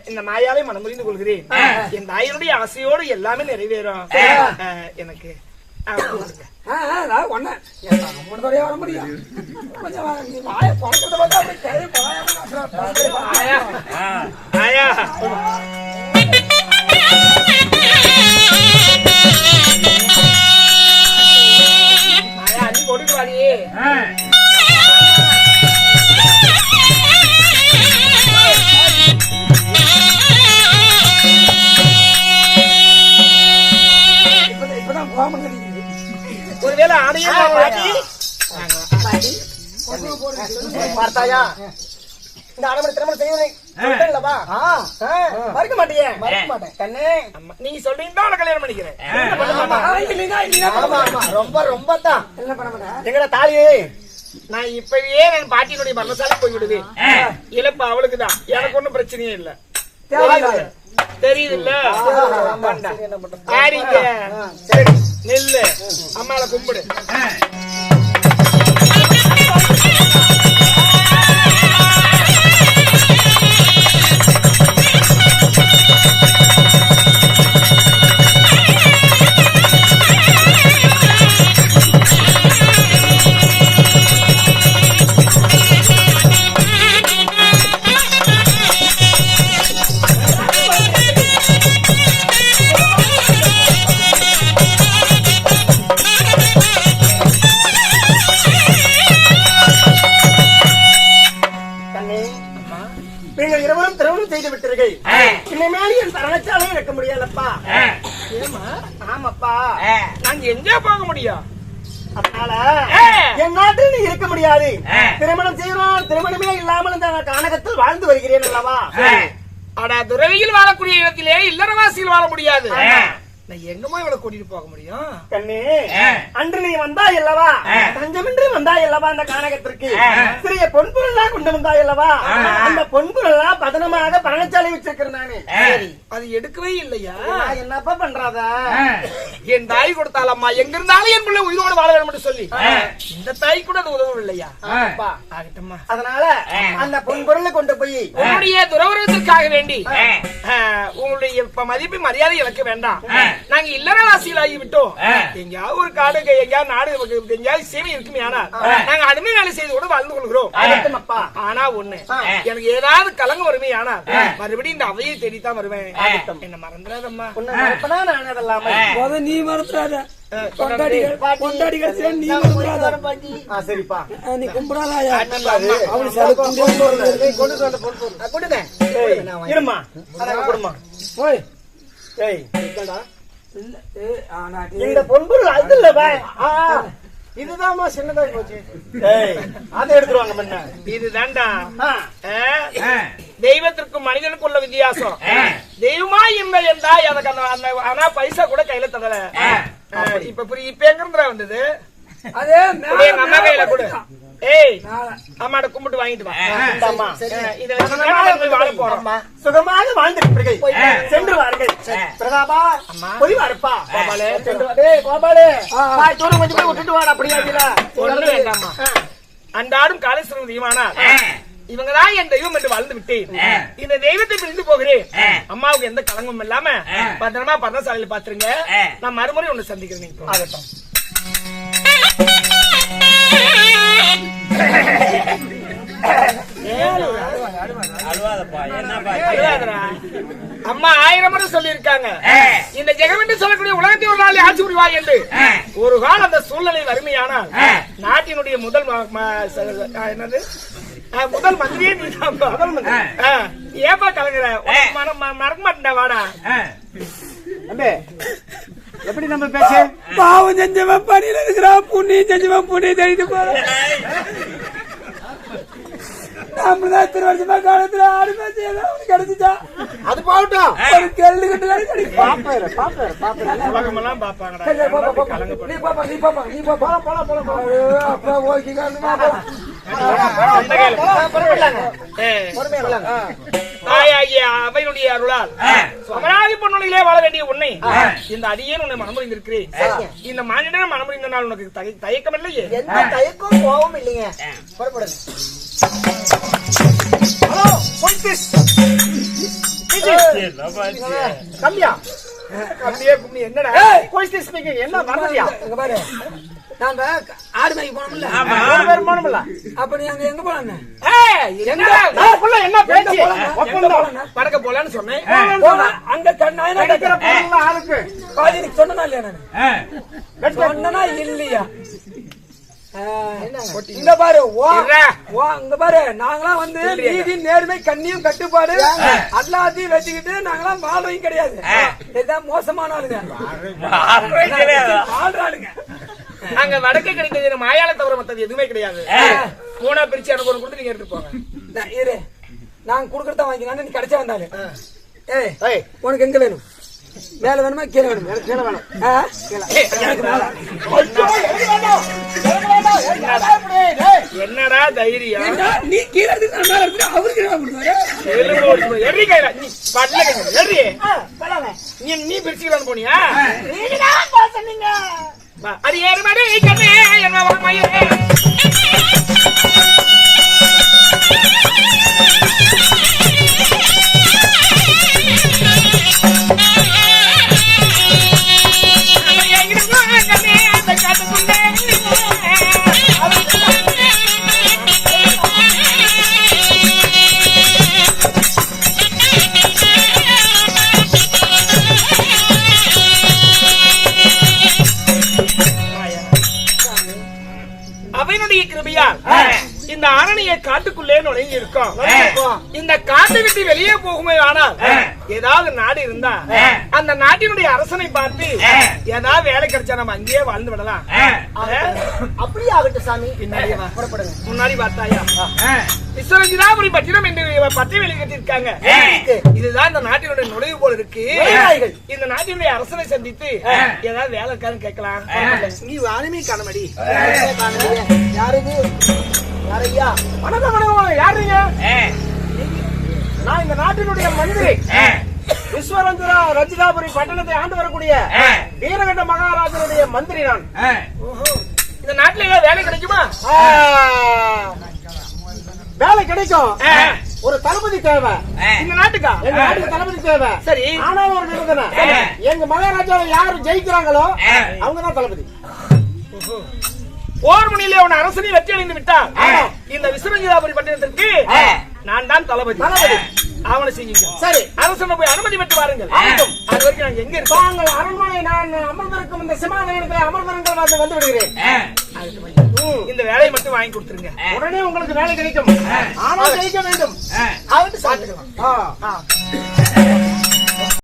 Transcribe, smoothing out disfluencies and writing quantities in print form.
இந்த மாயாவை மனம் புரிந்து கொள்கிறேன். என் தாயினுடைய ஆசையோடு எல்லாமே நிறைவேறும். எனக்கு வர முடியும். அள்ளி போட்டுட்டு வாடியே. ஒருவேளை ஆணையா பார்த்தாயா இந்த ஆடம்பர திருமணம் செய்வதை மறுக்க மாட்டியே? மறுக்க மாட்டேன் கண்ணே. நீங்க சொல்றீங்கன்னா உனக்கு கல்யாணம் பண்ணிக்கிறேன். ரொம்ப ரொம்ப தான் எங்கட தாலியே. நான் இப்பவே என் பாட்டியினுடைய மரணசாலை போய் விடுவேன். இழப்பு அவளுக்குதான், எனக்கு ஒண்ணும் பிரச்சனையே இல்ல. தெரியுது இல்ல? சரி நெல்லு அம்மால கும்பிடு. வைக்க முடியாதப்பா. ஆமாப்பா, நாங்க எங்க போக முடியும்? அதனால என் நாட்டில் நீ இருக்க முடியாது. திருமணம் செய்யணும். திருமணமே இல்லாமல் இந்த கானகத்தில் வாழ்ந்து வருகிறேன் அல்லவா? அடா, துறவியில் வாழக்கூடிய இடத்திலே இல்லறவாசியில் வாழ முடியாது. நான் எங்கமோ இவளை கூட்டிட்டு போக முடியும்? கண்ணே, அன்று நீ வந்தாய் அல்லவா? தஞ்சமின்றி வந்தாய் அல்லவா? அந்த கானகத்திற்கு சிறிய பொன்பொருளா கொண்டு வந்தாய் அல்லவா? அந்த பொன்பொருளா பதனமாக பழனிச்சாலை வச்சிருக்கிறேன் நானு. அது எடுக்கவே இல்லையா? என்னப்பா பண்றாத? என் தாய் கொடுத்தாலம்மா, எங்க இருந்தாலும் என் பிள்ளை உயிரோடு வாழ வேண்டும் சொல்லி இந்த தாய் கூட அது உதவும் இல்லையா? ஆகட்டும்மா. அதனால அந்த பொன்பொருளை கொண்டு போய் உன்னுடைய துறவரத்திற்காக வேண்டி உங்களுடைய மதிப்பு மரியாதை இழக்க வேண்டாம். நாங்க இல்லறவாசியில் ஆகிவிட்டோம். எங்கேயாவது ஒரு காடு, எங்கேயாவது நாடு, எங்கேயாவது சேவை இருக்குமே, ஆனா நாங்க அடிமை வேலை செய்து கூட வாழ்ந்து கொள்கிறோம். ஆனா ஒண்ணு, எனக்கு ஏதாவது கலங்க வருமே, ஆனா மறுபடியும் இந்த அவையை தேடித்தான் வருவேன். என்ன மறந்துடாதம்மா. நான் அதெல்லாம் நீ மறந்துடாத. சரிப்பா, நீ கும்பிடாதா? இந்த பொன்பொருள் அது இல்ல, இதுதான்மா சின்னதாக போச்சு. அதை எடுத்துருவாங்க முன்ன. இதுதான்டா தெய்வத்திற்கும் மனிதனுக்கும் உள்ள வித்தியாசம். தெய்வமா இல்லை என்றா எனக்கு ஆனா பைசா கூட கையில தரல. இப்ப புரிய இப்ப எங்க வந்தது? அதே அம்மா கையில கொடு. ஏய், அம்மாட கும்பிட்டு வாங்கிட்டு வா. வாழ போறோம். சுகமாக வாழ்ந்துட்டு சென்று வாருங்கள். பிரதாபா, போய் வாருப்பா. கோபாலே, கோபாலே, தூரம் கொஞ்சம் போய் விட்டுட்டு வாடா. அப்படியா? ஒண்ணு வேண்டாமா. அன்றாடும் காலேஸ்வரம் தெய்வமானா இவங்கதான் என் தெய்வம் என்று வாழ்ந்து விட்டேன். இந்த தெய்வத்தை பிரிந்து போகிறேன். அம்மாவுக்கு எந்த கலங்கமும் இல்லாம பத்திரமா பர்ணசாலையில பாத்துருங்க. நான் மறுமுறை ஒண்ணு சந்திக்கிறேன். ஆகட்டும். அம்மா 1000 முறை சொல்லி இருக்காங்க, இந்த ஜெகம் என்று சொல்லக்கூடிய உலகத்தை ஒரு நாள் ஆட்சி புரிவார் என்று. ஒரு காலம் அந்த சூழ்நிலை வறுமையானால் நாட்டினுடைய முதல் என்னது முதல் மந்திரியே நீதான். ஏப்பா கலங்குற? மறக்க மாட்டேன்டா. வாடா எப்படி நம்ம பேச? பாவம் செஞ்சவன் பணியில இருக்கிறான், புண்ணியம் செஞ்சவன் புண்ணியம் தேடிட்டு போற. நம்மதான் இத்தனை வருஷமா காலத்துல ஆடுமே செய்யலாம் கிடைச்சிட்டா. அது போகட்டும், ஒரு கேள்வி கட்டு உலகமெல்லாம் பாப்பாங்கடா. நீ பாப்பா, நீ பாப்பா, நீ பாப்பா. அப்பா ஓகே அவையுடைய அருளால் அமராதி பொன்னுலகிலே வாழ வேண்டிய உன்னை இந்த அடியே உன்னை மனமுறிந்திருக்கிறேன். இந்த மாநில மனமுறிந்த நாள் உனக்கு தயக்கம் இல்லையே? எந்த தயக்கம் கோபம் இல்லைங்க. புறப்படுங்க. ஹலோ, கம்மியா கம்மியே கும்மி என்னடா கோயிஸ்டி ஸ்பீக்கிங் என்ன மறந்துட்டியா இங்க பாரு நாங்க ஆடு மேய்க்க போனோம்ல பேர் போனோம்ல அப்ப நீ அங்க எங்க போலான்னு என்ன பேச்சு படக்க போலான்னு சொன்னேன் அங்க கண்ணாயிரம் கிடைக்கிற பொருள் ஆளுக்கு பாதிக்கு சொன்னா இல்லையா நானு சொன்னா இல்லையா இங்க பாரு இங்க பாரு நாங்களாம் வந்து நீதி நேர்மை கண்ணியம் கட்டுப்பாடு எல்லாத்தையும் வச்சுக்கிட்டு நாங்களாம் வாழ்வையும் கிடையாது இதுதான் மோசமான ஆளுங்க ஆளுங்க அங்க வடக்கு கிடைக்கிறது மாயால தவிர மத்தது எதுவுமே கிடையாது மூணா பிரிச்சு எனக்கு ஒன்று கொடுத்து நீங்க எடுத்து போங்க இரு நாங்க குடுக்கறத வாங்கிக்கலாம் நீ கிடைச்சா வந்தாலே ஏய் உனக்கு எங்க வேணும் மேல வேணுமா கீழே வேணும் கீழே வேணும் என்னடா தைரியம் நீ கீழே அவருக்கு நீ பிரிச்சுக்கலான்னு போனியா அது ஏறுமாடு கண்ணே என்ன அவனுடைய கிருபையால் இந்த அரணிய காட்டுக்குள்ளே நுழைஞ்சு இருக்கோம் இந்த காட்டை விட்டு வெளியே போகுமே ஆனால் ஏதாவது நாடு இருந்தா அந்த நாட்டினுடைய அரசனை பார்த்து ஏதாவது வேலை கிடைச்சா நம்ம அங்கேயே வாழ்ந்து விடலாம் அப்படியே ஆகட்டும் சாமி பின்னாடியே புறப்படுங்க முன்னாடி பார்த்தாயா விஸ்வரஞ்சிதாபுரி பட்டினம் என்று பற்றி வெளியே கட்டிருக்காங்க இதுதான் இந்த நாட்டினுடைய நுழைவு போல இருக்கு இந்த நாட்டினுடைய அரசனை சந்தித்து ஏதாவது வேலை இருக்கான்னு கேட்கலாம் நீ வானுமே காணமடி யாருது யாரையா வணக்கம் வணக்கம் யாருங்க நான் இந்த நாட்டினுடைய மந்திரி விஸ்வரஞ்சனா ரஞ்சிதாபுரி பட்டணத்தை ஆண்டு வரக்கூடிய வீரகண்ட மகாராஜனுடைய மந்திரி நான் இந்த நாட்டில ஏதாவது வேலை கிடைக்குமா வேலை கிடைக்கும் ஒரு தளபதி தேவை இந்த நாட்டுக்கா எங்க நாட்டுக்கு தளபதி தேவை சரி ஆனாலும் ஒரு நிபந்தனை எங்க மகாராஜாவை யாரு ஜெயிக்கிறாங்களோ அவங்கதான் தளபதி போர் முனையிலே உன் அரசனை வெற்றி அடைந்து விட்டால் இந்த விஸ்வரஞ்சிதாபுரி பட்டணத்திற்கு நான் தான் தளபதி அவனை செய்யுங்க சரி அரசனை போய் அனுமதி பெற்று வாருங்கள் அது வரைக்கும் நாங்க எங்க இருக்கோம் தாங்கள் அரண்மனை நான் அமர்ந்திருக்கும் இந்த சிமாலயத்தில் அமர்ந்திருங்கள் வந்து விடுகிறேன் இந்த வேலையை மட்டும் வாங்கி கொடுத்துருங்க உடனே உங்களுக்கு வேலை கிடைக்கும் ஆனால் ஜெயிக்க வேண்டும் பார்த்துக்கலாம்